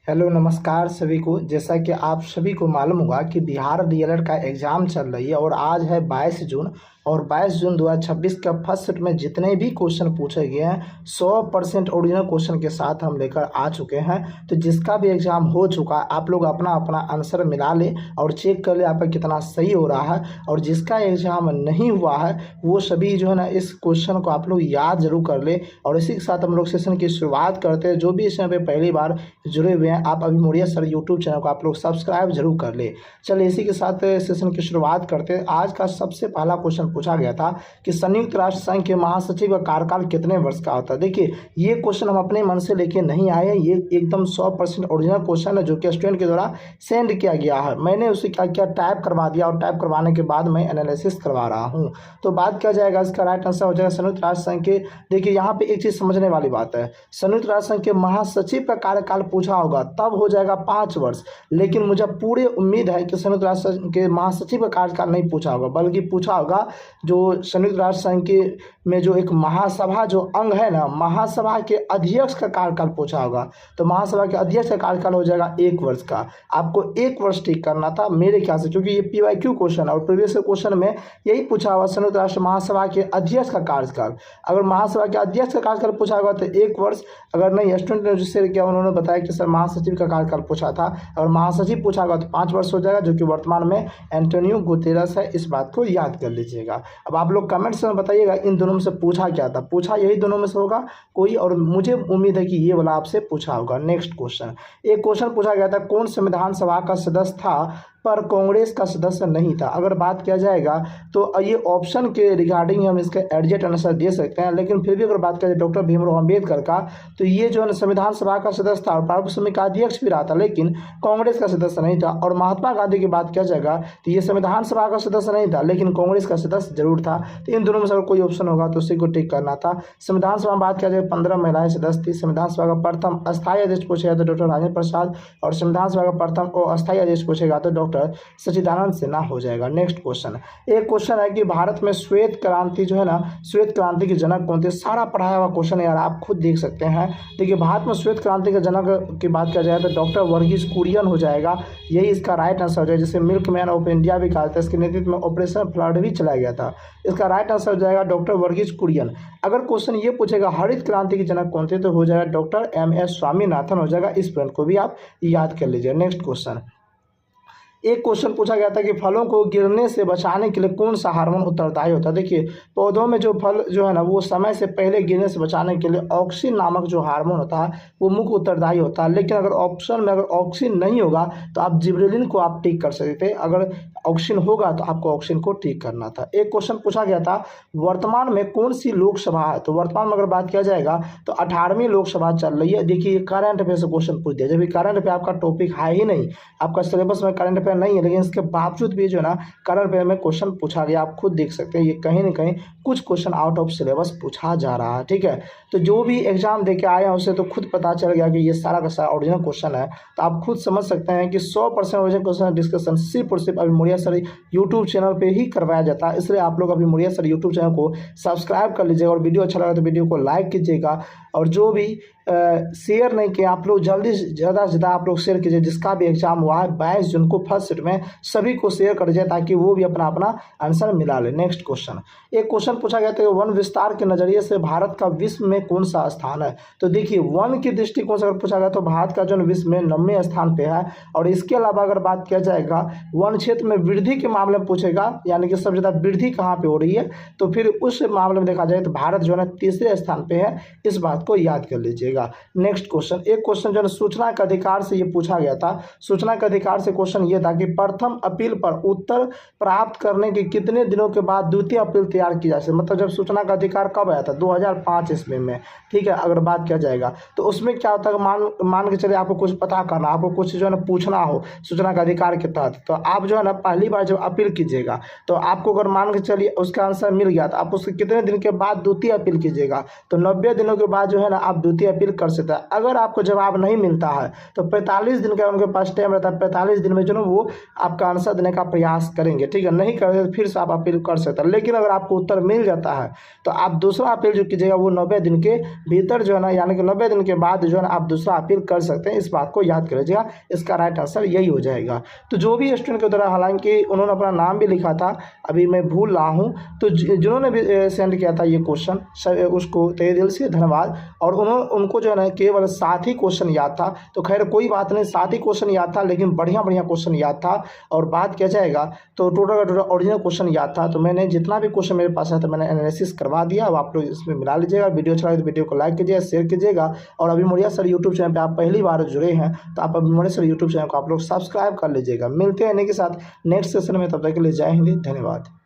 Hello नमस्कार सभी को। जैसा कि आप सभी को मालूम होगा कि बिहार डीएलएड का एग्ज़ाम चल रही है और आज है 22 जून और 22 जून 2026 का फर्स्ट सेट में जितने भी क्वेश्चन पूछे गए हैं 100% ओरिजिनल क्वेश्चन के साथ हम लेकर आ चुके हैं। तो जिसका भी एग्ज़ाम हो चुका है आप लोग अपना अपना आंसर मिला ले और चेक कर ले आपका कितना सही हो रहा है, और जिसका एग्ज़ाम नहीं हुआ है वो सभी जो है ना इस क्वेश्चन को आप लोग याद जरूर कर ले। और इसी के साथ हम लोग सेशन की शुरुआत करते हैं। जो भी इस चैनल पर पहली बार जुड़े हुए हैं आप अभी मौर्य सर यूट्यूब चैनल को आप लोग सब्सक्राइब जरूर कर ले। चलिए इसी के साथ सेशन की शुरुआत करते हैं। आज का सबसे पहला क्वेश्चन पूछा गया था कि संयुक्त राष्ट्र संघ के महासचिव का कार्यकाल कितने वर्ष का होता है। देखिए ये क्वेश्चन हम अपने मन से लेके नहीं आए हैं, ये एकदम 100% ओरिजिनल क्वेश्चन है जो कि स्टूडेंट के द्वारा सेंड किया गया है। मैंने उसे क्या किया, टाइप करवा दिया और टाइप करवाने के बाद मैं एनालिसिस करवा रहा हूँ। तो बात क्या जाएगा, इसका राइट आंसर हो जाएगा संयुक्त राष्ट्र संघ के। देखिए यहाँ पे एक चीज समझने वाली बात है, संयुक्त राष्ट्र संघ के महासचिव का कार्यकाल पूछा होगा तब हो जाएगा 5 वर्ष, लेकिन मुझे पूरी उम्मीद है कि संयुक्त राष्ट्र संघ के महासचिव का कार्यकाल नहीं पूछा होगा, बल्कि पूछा होगा जो संयुक्त राष्ट्र संघ के में जो एक महासभा जो अंग है ना, महासभा के अध्यक्ष का कार्यकाल पूछा होगा। तो महासभा के अध्यक्ष का कार्यकाल हो जाएगा 1 वर्ष का। आपको 1 वर्ष ठीक करना था मेरे ख्याल से, क्योंकि ये PYQ क्वेश्चन है और प्रीवियस क्वेश्चन में यही पूछा हुआ संयुक्त राष्ट्र महासभा के अध्यक्ष का कार्यकाल। अगर महासभा के अध्यक्ष का कार्यकाल पूछा होगा तो 1 वर्ष, अगर नहीं स्टूडेंट ने जो शेयर किया उन्होंने बताया कि सर महासचिव का कार्यकाल पूछा था, अगर महासचिव पूछा होगा तो 5 वर्ष हो जाएगा, जो कि वर्तमान में एंटोनियो गुतेरस है। इस बात को याद कर लीजिएगा। अब आप लोग कमेंट्स में बताइएगा इन दोनों में से पूछा क्या था, पूछा यही दोनों में से होगा कोई, और मुझे उम्मीद है कि ये वाला आपसे पूछा होगा। नेक्स्ट क्वेश्चन, एक क्वेश्चन पूछा गया था कौन संविधान सभा का सदस्य था पर कांग्रेस का सदस्य नहीं था। अगर बात किया जाएगा तो ये ऑप्शन के रिगार्डिंग हम इसका एडजेक्ट आंसर दे सकते हैं, लेकिन फिर भी अगर बात किया जाए डॉक्टर भीमराव अम्बेडकर का, तो ये जो है संविधान सभा का सदस्य था और प्रारूप समिति का अध्यक्ष भी रहा था, लेकिन कांग्रेस का सदस्य नहीं था। और महात्मा गांधी की बात किया जाएगा तो ये संविधान सभा का सदस्य नहीं था, लेकिन कांग्रेस का सदस्य जरूर था। तो इन दोनों में से अगर कोई ऑप्शन होगा तो उसी को टिक करना था। संविधान सभा में बात किया जाए 15 महिलाएं सदस्य थी। संविधान सभा का प्रथम अस्थायी अध्यक्ष पूछेगा तो डॉक्टर राजेंद्र प्रसाद, और संविधान सभा का प्रथम और अस्थायी अध्यक्ष पूछेगा तो डॉक्टर सच्चिदानंद सिन्हा हो जाएगा। नेक्स्ट क्वेश्चन, एक क्वेश्चन है कि भारत में श्वेत क्रांति जो है ना, श्वेत क्रांति के जनक कौन थे। सारा पढ़ाया हुआ क्वेश्चन है यार, आप खुद देख सकते हैं। देखिए भारत में श्वेत क्रांति के जनक की बात किया जाए तो डॉक्टर वर्गीज कुरियन हो जाएगा, यही इसका राइट आंसर हो जाएगा, जिसे मिल्क मैन ऑफ इंडिया भी कहा था। इसके नेतृत्व में ऑपरेशन फ्लड भी चलाया गया था। इसका राइट आंसर हो जाएगा डॉक्टर वर्गीज कुरियन। अगर क्वेश्चन ये पूछेगा हरित क्रांति के जनक कौन थे तो हो जाएगा डॉक्टर MS स्वामीनाथन हो जाएगा। इस पॉइंट को भी आप याद कर लीजिए। नेक्स्ट क्वेश्चन, एक क्वेश्चन पूछा गया था कि फलों को गिरने से बचाने के लिए कौन सा हार्मोन उत्तरदायी होता है। देखिए पौधों में जो फल जो है ना वो समय से पहले गिरने से बचाने के लिए ऑक्सिन नामक जो हार्मोन होता है वो मुख्य उत्तरदायी होता है। लेकिन अगर ऑप्शन में अगर ऑक्सिन नहीं होगा तो आप जिबरेलिन को आप टिक कर सकते थे, अगर ऑक्सिन होगा तो आपको ऑक्सिन को टिक करना था। एक क्वेश्चन पूछा गया था वर्तमान में कौन सी लोकसभा है। तो वर्तमान में अगर बात किया जाएगा तो 18वीं लोकसभा चल रही है। देखिए करंट अफेयर से क्वेश्चन पूछ दिया, जब करंट अफेयर आपका टॉपिक है ही नहीं, आपका सिलेबस में करंट अफेयर नहीं है, लेकिन इसके बावजूद भी जो है ना करंट अफेयर में क्वेश्चन पूछा गया। आप खुद देख सकते हैं ये कहीं ना कहीं कुछ क्वेश्चन आउट ऑफ सिलेबस पूछा जा रहा है। ठीक है, तो जो भी एग्जाम देके आए हैं उसे तो खुद पता चल गया कि ये सारा का सारा ओरिजिनल क्वेश्चन है। तो आप खुद समझ सकते हैं कि 100% ओरिजिनल क्वेश्चन डिस्कशन सिर्फ और सिर्फ अभी मौर्य सर यूट्यूब चैनल पे ही करवाया जाता है। इसलिए आप लोग अभी मौर्य सर यूट्यूब चैनल को सब्सक्राइब कर लीजिएगा और वीडियो अच्छा लगा तो वीडियो को लाइक कीजिएगा, और जो भी शेयर नहीं किया आप लोग जल्दी से ज़्यादा आप लोग शेयर कीजिए। जिसका भी एग्जाम हुआ है 22 जून को फर्स्ट सेट में सभी को शेयर कर दीजिए ताकि वो भी अपना अपना आंसर मिला ले। नेक्स्ट क्वेश्चन, एक क्वेश्चन पूछा गया था कि वन विस्तार के नजरिए से भारत का विश्व में कौन सा स्थान है। तो देखिए वन की दृष्टिकोण से अगर पूछा गया तो भारत का जो विश्व में 9वें स्थान पे है। और इसके अलावा अगर बात किया जाएगा वन क्षेत्र में वृद्धि के मामले में पूछेगा, यानी कि सबसे ज़्यादा वृद्धि कहाँ पे हो रही है, तो फिर उस मामले में देखा जाए तो भारत जो है 3रे स्थान पे है। इस बात को याद कर लीजिएगा। नेक्स्ट क्वेश्चन, एक क्वेश्चन जो है सूचना के अधिकार से ये पूछा गया था। सूचना के अधिकार से क्वेश्चन ये था कि प्रथम अपील पर उत्तर प्राप्त करने के कितने दिनों के बाद द्वितीय अपील तैयार की जा सकती है। मतलब जब सूचना का अधिकार कब आया था 2005 ईस्वी में। ठीक है, अगर बात किया जाएगा तो उसमें क्या होता है, मान के चलिए आपको कुछ पता करना, आपको कुछ जो है ना पूछना हो सूचना का अधिकार के तहत, तो आप जो है ना पहली बार जब अपील कीजिएगा तो आपको अगर मान के चलिए उसका आंसर मिल गया तो आप उसके कितने दिन के बाद द्वितीय अपील कीजिएगा। तो 90 दिनों के बाद बाद जो है ना आप द्वितीय अपील कर सकते हैं। अगर आपको जवाब नहीं मिलता है तो 45 दिन का उनके पास टाइम रहता है, 45 दिन में जो है वो आपका आंसर देने का प्रयास करेंगे, ठीक है। नहीं करेंगे तो फिर से आप अपील कर सकते हैं। लेकिन अगर आपको उत्तर मिल जाता है तो आप दूसरा अपील जो कीजिएगा वो 90 दिन के भीतर जो है ना, यानी कि 90 दिन के बाद जो है ना आप दूसरा अपील कर सकते हैं। इस बात को याद कर लीजिएगा, इसका राइट आंसर यही हो जाएगा। तो जो भी स्टूडेंट के द्वारा, हालांकि उन्होंने अपना नाम भी लिखा था, अभी मैं भूल रहा हूँ, तो जिन्होंने भी सेंड किया था ये क्वेश्चन, उसको तहे दिल से धन्यवाद। और उनको जो है ना केवल 7 ही क्वेश्चन याद था। तो खैर कोई बात नहीं, 7 ही क्वेश्चन याद था, लेकिन बढ़िया बढ़िया क्वेश्चन याद था। और बात किया जाएगा तो टोटल का टोटल ओरिजिनल क्वेश्चन याद था। तो मैंने जितना भी क्वेश्चन मेरे पास है तो मैंने एनालिसिस करवा दिया। अब आप लोग इसमें मिला लीजिएगा। वीडियो अच्छा लगे तो वीडियो को लाइक कीजिएगा, शेयर कीजिएगा। और अभी मोरिया सर यूट्यूब चैनल पर आप पहली बार जुड़े हैं तो आप अभी मोरिया सर यूट्यूब चैनल को आप लोग सब्सक्राइब कर लीजिएगा। मिलते हैं इन्हीं के साथ नेक्स्ट सेशन में, तब तक के लिए जय हिंद, धन्यवाद।